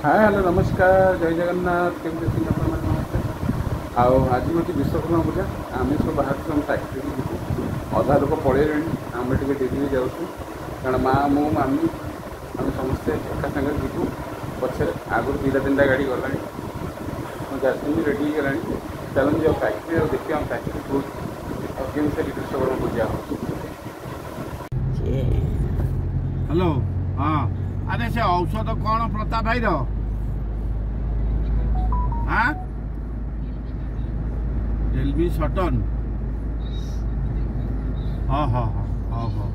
Hi hello नमस्कार जय जगन्नाथ केमती अछिन आपण माने नमस्कार आउ आज होची विश्वकर्मा पूजा आमे सब बाहर से फैक्ट्री की अधा लोक पड़े आम टे डेली जाऊँ कारण माँ मो मामी आम समस्ते एका सागर जीवु पचे आगुरी दुईटा तीन गाड़ी गला जासमिन रेडी होगा चलन जो फैक्ट्री और देखिए हम फैक्ट्री फूड और केम से विश्वकर्मा पूजा हेलो हाँ अरे से औषध कौन प्रताप भाई हाँ एलबी सटन हाँ हाँ हाँ हाँ हाँ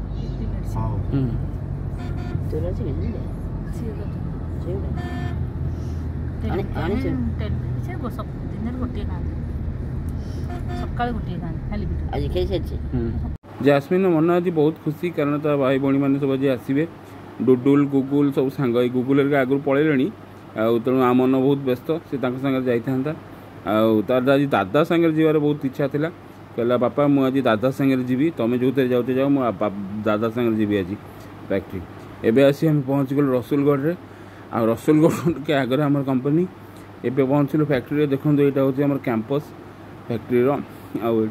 हाँ जास्मिन मन आज बहुत खुशी कारण ता भाई भौणी मैंने सब आज आसवे डुडुल गुगुल सब सांग गुगुल आगुरी पलैले तेणु आ मन बहुत व्यस्त से सागर जाता तार आज दादा सागर जीवार बहुत इच्छा था कहला बापा मुझे दादा सागर जीवी तुम जो थे जाऊे जाओ मो दादा सागर जीवी आज फैक्ट्री एवं आसी आम पहुँच गलु रसुलगढ़ में आ रसुलगढ़ के आगे आम कंपनी एवं पहुँचलु फैक्ट्री देखो यहाँ हूँ आम कैंपस फैक्ट्री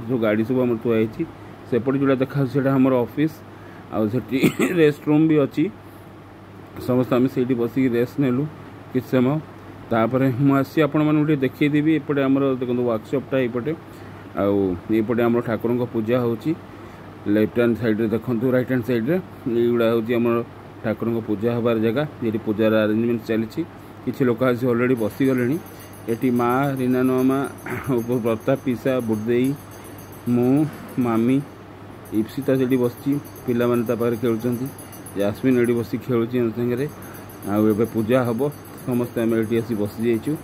जो गाड़ी सब आम थुआई सेपटे जोड़ा देखा आम ऑफिस आठी रेस्ट रूम भी अच्छी समस्त आम से बसिक रेस्ट नेलु कि समय तापर मुझे आपण मैंने देखीदेवी एपटे आम देखो वर्कशॉपटा ये आउटे आम ठाकुर पूजा हो लेफ्ट हैंड साइड देखो राइट हैंड साइड युवा हूँ ठाकुर पूजा हबार जगह ये पूजार आरेंजमेंट चली किसी लोक आज अलरेडी बसीगले ये माँ रीना मामा प्रताप पिसा बुटदेई मु मामी इप्सिता से बस पिला माने खेलुं जास्मिन ये बस खेलुची सागर आए पूजा हम समस्ते आम ये आसी बसी जाइचु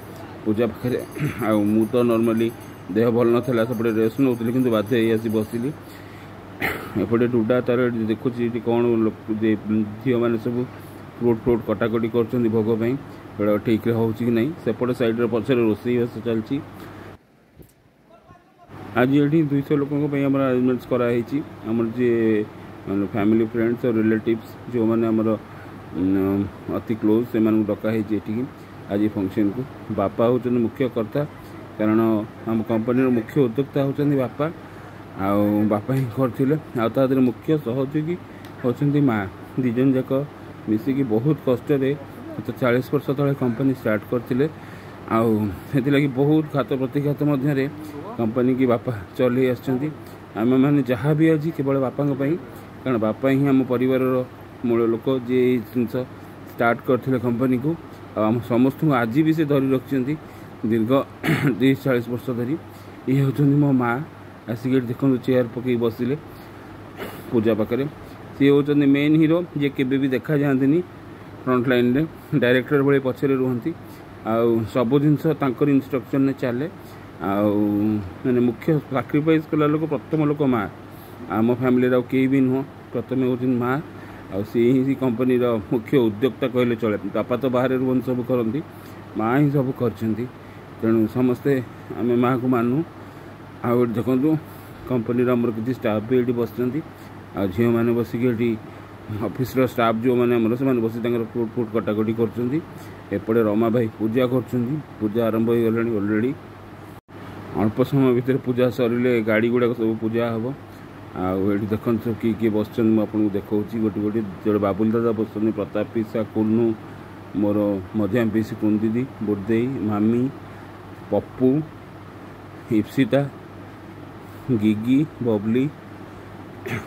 पूजा पाखे मु तो नॉर्मली देह भल नाला सेपटे रेस्ट नौ कि बाध्य आसी बसिली एपटे डुडा तार देखुची कौन झील मैंने सब फ्रूट कटाकटी कर भोगपाई बेड़ा ठीक हो कि नहीं सेपटे सैड्रे पचर रोसईबास चलती आज ये 200 लोक अरेंजमेंट्स कराई आमर जी फैमिली फ्रेंड्स और रिलेटिव्स जो मैंने आमर अति क्लोज से डकाई ये आज फंक्शन को बापा हूँ मुख्य कर्ता कारण आम कंपनी मुख्य उद्योक्ता होती बापा बापा ही करते मुख्य सहयोगी होती माँ दिजन जाक मिसिकी बहुत कष्ट 40 वर्ष तले कंपनी स्टार्ट करते आगे बहुत घात प्रतिघात मध्य कंपनी की बापा चल आम मैंने जहाँ भी आज केवल बापा कारण बापा ही आम परिवार मूल लोक जी जिनस स्टार्ट करते कंपनी को आम समस्त आज भी से धरी रखिंट दीर्घ 30-40 वर्ष धरी ये हूँ मो माँ आसिक देखो चेयर पकई बसिले पूजा पाखे सी हूँ मेन हीरो जी के भी देखा जाती फ्रंट लाइन रे डायरेक्टर भाई पछरे रुहति सबू जिनस इंस्ट्रक्शन ने चले मैंने मुख्य साक्रिफाइस कला लोक प्रथम लोक माँ आम फैमिली कई भी नुह प्रथम हूँ माँ सी ही कंपनी मुख्य उद्योक्ता कहले चले बापा तो बाहर रुहन सब करती माँ ही सब कर तेणु समस्ते आम माँ को मानू आउ देखो कंपनी आमर किसी स्टाफ भी ये बस झील मैंने बसिक ऑफिस स्टाफ जो मैंने से बस फ्रूट कटाकटी करपटे रमा भाई पूजा पूजा आरंभ हो गला अलरेडी अल्प समय भितर पूजा सरिले गाड़ी गुड़ाक सब पूजा हम आए देखते सब किए बस आपको देखा गोटे गोटे जो बाबुल दादा बस प्रताप पिसा कुन्नू मोर मझिया पीसी कुन दीदी बुटदेई मामी पप्पू इप्सिता गिगी बबली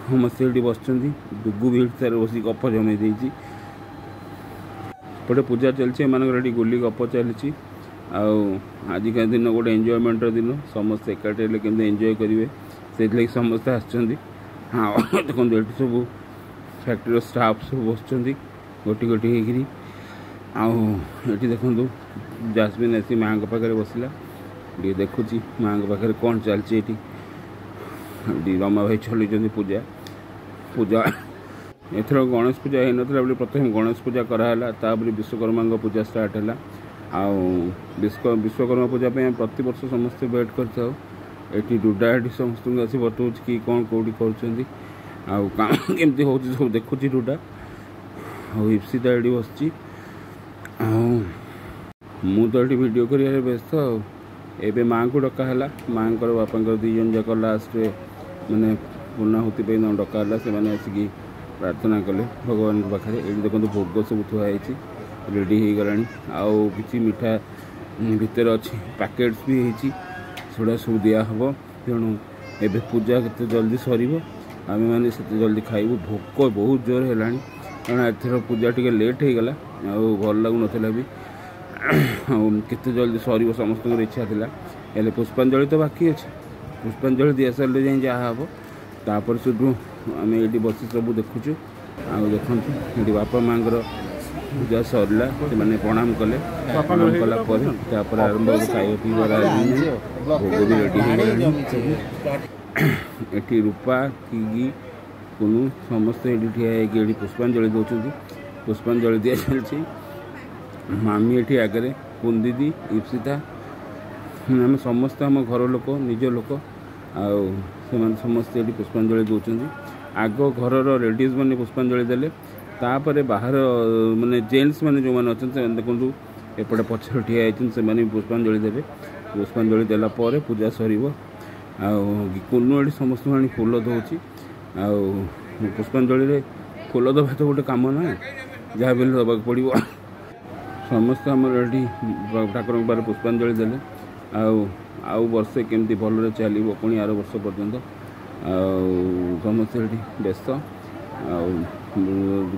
समस्ते ये बस दुगु भी सारे बस गप जमे पटे पूजा चलती एम गोली गप चली आजिका दिन गोटे एंजॉयमेंट दिन समस्त एकाठी के एंजॉय करेंगे से समस्ते आसुँच हाँ देखो ये सब फैक्ट्री स्टाफ सब बस गोटी गोटी होगी आठी देखो जास्मिन आसी माँ पाखे बसला ये देखुची माँ पाखे कौन चलती रमा भाई चलुँच पूजा पूजा एथर गणेश पूजा हो ना प्रथम गणेश पूजा कराला तापर विश्वकर्मा पूजा स्टार्ट है विश्वकर्मा पूजा प्रति वर्ष समस्ते वेट करता ये डुडा ये समस्त आसी बताऊँ कि कौन कौटी करमती हो सब देखुची डुडा इप्सिता ये बस ମୁଁ ତ ଏଠି ଭିଡ଼ିଓ କରିବାରେ ବ୍ୟସ୍ତ ଆଉ। ଏବେ ମାଆଙ୍କୁ ଡକା ହେଲା, ମାଆଙ୍କର ବାପାଙ୍କର 2 ଜଣ ଯାକ ଲାଷ୍ଟରେ ମାନେ ପୂର୍ଣ୍ଣାହୁତି ପାଇଁ ଡକା ହେଲା। ସେମାନେ ଆସିକି ପ୍ରାର୍ଥନା କଲେ ଭଗବାନଙ୍କ ପାଖରେ। ଏଠି ଦେଖନ୍ତୁ ଭୋଗ ସବୁ ଥୁଆ ହେଇଛି, ରେଡ଼ି ହେଇଗଲାଣି। ଆଉ କିଛି ମିଠା ଭିତରେ ଅଛି, ପ୍ୟାକେଟ୍ସ ବି ହେଇଛି, ସେଗୁଡ଼ା ସବୁ ଦିଆହେବ। ତେଣୁ ଏବେ ପୂଜା କେତେ ଜଲ୍ଦି ସରିବ, ଆମେମାନେ ସେତେ ଜଲ୍ଦି ଖାଇବୁ। ଭୋକ ବହୁତ ଜୋର ହେଲାଣି, କାରଣ ଏଥର ପୂଜା ଟିକେ ଲେଟ୍ ହେଇଗଲା, ଆଉ ଭଲ ଲାଗୁନଥିଲା ବି। ଆଉ କେତେ ଜଲ୍ଦି ସରିବ ସମସ୍ତଙ୍କର ଇଚ୍ଛା ଥିଲା। ହେଲେ ପୁଷ୍ପାଞ୍ଜଳି ତ ବାକି ଅଛି, ପୁଷ୍ପାଞ୍ଜଳି ଦିଆସାରିଲେ ଯାଇ ଯାହା ହେବ। ତାପରେ ସେଠୁ ଆମେ ଏଇଠି ବସି ସବୁ ଦେଖୁଛୁ। ଆଉ ଦେଖନ୍ତୁ ଏଠି ବାପା ମାଆଙ୍କର ପୂଜା ସରିଲା, ସେମାନେ ପ୍ରଣାମ କଲେ। ପ୍ରଣାମ କଲା ପରେ ତାପରେ ଆରମ୍ଭ ହେବ ଖାଇବା ପିଇବାର ଆୟୋଜନ। ଭୋଗ ବି ରେଡ଼ି ହେଇଗଲାଣି। ଏଠି ରୂପା, କିଗି, କୁନୁ ସମସ୍ତେ ଏଠି ଠିଆ ହେଇକି ଏଠି ପୁଷ୍ପାଞ୍ଜଳି ଦେଉଛନ୍ତି। ପୁଷ୍ପାଞ୍ଜଳି ଦିଆଚାଲିଛି। ମାମି ଏଠି ଆଗରେ, କୁନ ଦିଦି, ଇପ୍ସିତା, ଆମେ ସମସ୍ତେ ଆମ ଘର ଲୋକ, ନିଜ ଲୋକ। ଆଉ ସେମାନେ ସମସ୍ତେ ଏଠି ପୁଷ୍ପାଞ୍ଜଳି ଦେଉଛନ୍ତି। ଆଗ ଘରର ଲେଡ଼ିଜ୍ ମାନେ ପୁଷ୍ପାଞ୍ଜଳି ଦେଲେ, ତାପରେ ବାହାର ମାନେ ଜେଣ୍ଟସ୍ ମାନେ ଯେଉଁମାନେ ଅଛନ୍ତି ସେମାନେ ଦେଖନ୍ତୁ ଏପଟେ ପଛରେ ଠିଆ ହେଇଛନ୍ତି, ସେମାନେ ବି ପୁଷ୍ପାଞ୍ଜଳି ଦେବେ। ପୁଷ୍ପାଞ୍ଜଳି ଦେଲା ପରେ ପୂଜା ସରିବ। ଆଉ କୁନୁ ଏଠି ସମସ୍ତଙ୍କୁ ଆଣି ଫୁଲ ଦେଉଛି। ଆଉ ପୁଷ୍ପାଞ୍ଜଳିରେ ଫୁଲ ଦେବା ତ ଗୋଟେ କାମ ନା, ଯାହା ବି ହେଲେ ଦେବାକୁ ପଡ଼ିବ। ସମସ୍ତେ ଆମର ଏଠି ଠାକୁରଙ୍କ ପାଖରେ ପୁଷ୍ପାଞ୍ଜଳି ଦେଲେ। ଆଉ ବର୍ଷେ କେମିତି ଭଲରେ ଚାଲିବ ପୁଣି ଆର ବର୍ଷ ପର୍ଯ୍ୟନ୍ତ। ଆଉ ସମସ୍ତେ ଏଠି ବ୍ୟସ୍ତ। ଆଉ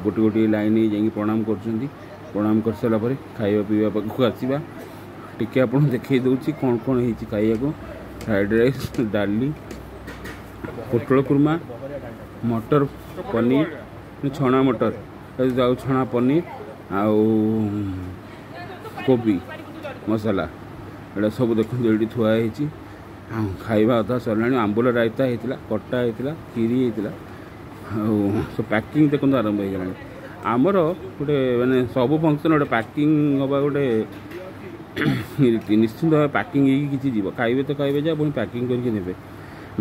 ଗୋଟିଏ ଗୋଟିଏ ଲାଇନ୍ ହେଇ ଯାଇକି ପ୍ରଣାମ କରୁଛନ୍ତି। ପ୍ରଣାମ କରିସାରିଲା ପରେ ଖାଇବା ପିଇବା ପାଖକୁ ଆସିବା। ଟିକେ ଆପଣଙ୍କୁ ଦେଖେଇ ଦେଉଛି କ'ଣ କ'ଣ ହେଇଛି ଖାଇବାକୁ। ଫ୍ରାଏଡ଼୍ ରାଇସ୍, ଡାଲି, ପୋଟଳ କୁର୍ମା, ମଟର ପନିର, ଛଣା ମଟର ଆଉ ଛଣା ପନିର, ଆଉ କୋବି ମସଲା, ଏଇଟା ସବୁ ଦେଖନ୍ତୁ ଏଇଠି ଥୁଆ ହେଇଛି। ଆଉ ଖାଇବା ଅଧା ସରିଲାଣି। ଆମ୍ବୁଲ ରାଇତା ହେଇଥିଲା, ଖଟା ହେଇଥିଲା, କ୍ଷୀରି ହେଇଥିଲା। ଆଉ ସେ ପ୍ୟାକିଂ ଦେଖନ୍ତୁ ଆରମ୍ଭ ହେଇଗଲାଣି। ଆମର ଗୋଟେ ମାନେ ସବୁ ଫଙ୍କସନ୍ ଗୋଟେ ପ୍ୟାକିଂ ହେବା ଗୋଟେ ନିଶ୍ଚିନ୍ତ ଭାବେ ପ୍ୟାକିଂ ହେଇକି କିଛି ଯିବ। ଖାଇବେ ତ ଖାଇବେ ଯେ ପୁଣି ପ୍ୟାକିଂ କରିକି ନେବେ।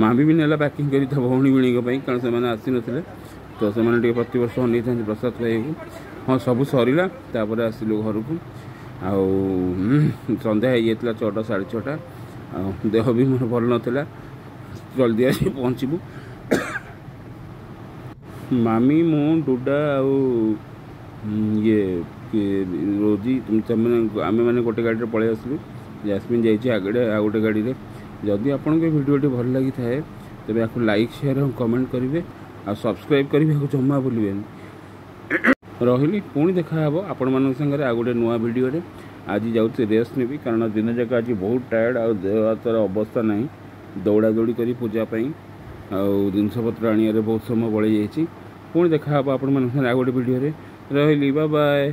ମାମି ବି ନେଲା ପ୍ୟାକିଂ କରି ତା ଭଉଣୀ ଭିଣୀଙ୍କ ପାଇଁ, କାରଣ ସେମାନେ ଆସିନଥିଲେ ତ ସେମାନେ ଟିକେ ପ୍ରତିବର୍ଷ ଅନେଇଥାନ୍ତି ପ୍ରସାଦ ଖାଇବାକୁ। ହଁ ସବୁ ସରିଲା, ତାପରେ ଆସିଲୁ ଘରକୁ। ଆଉ ସନ୍ଧ୍ୟା ହେଇଯାଇଥିଲା 6ଟା 6:30। ଆଉ ଦେହ ବି ମୋର ଭଲ ନଥିଲା, ଜଲ୍ଦି ଆସି ପହଞ୍ଚିବୁ। ମାମି, ମୁଁ, ଡୁଡା ଆଉ ରୋଜି ଆମେମାନେ ଗୋଟେ ଗାଡ଼ିରେ ପଳେଇ ଆସିଲୁ। ଜାସ୍ମିନ୍ ଯାଇଛି ଆଗରେ ଆଉ ଗୋଟେ ଗାଡ଼ିରେ। ଯଦି ଆପଣଙ୍କ ଭିଡ଼ିଓଟି ଭଲ ଲାଗିଥାଏ ତେବେ ଆକୁ ଲାଇକ୍, ସେୟାର ଆଉ କମେଣ୍ଟ କରିବେ। ଆଉ ସବସ୍କ୍ରାଇବ୍ କରିବାକୁ ଜମା ଭୁଲିବେନି। ରହିଲି, ପୁଣି ଦେଖାହେବ ଆପଣମାନଙ୍କ ସାଙ୍ଗରେ ଆଉ ଗୋଟେ ନୂଆ ଭିଡ଼ିଓରେ। ଆଜି ଯାଉଛି ରେଷ୍ଟ ନେବି, କାରଣ ଦିନ ଯାକ ଆଜି ବହୁତ ଟାୟାର୍ଡ଼, ଆଉ ଦେହ ହାତର ଅବସ୍ଥା ନାହିଁ। ଦୌଡ଼ା ଦୌଡ଼ି କରି ପୂଜା ପାଇଁ ଆଉ ଜିନିଷପତ୍ର ଆଣିବାରେ ବହୁତ ସମୟ ବଳି ଯାଇଛି। ପୁଣି ଦେଖାହେବ ଆପଣମାନଙ୍କ ସାଙ୍ଗରେ ଆଉ ଗୋଟେ ଭିଡ଼ିଓରେ। ରହିଲି, ବାଏ ବାଏ।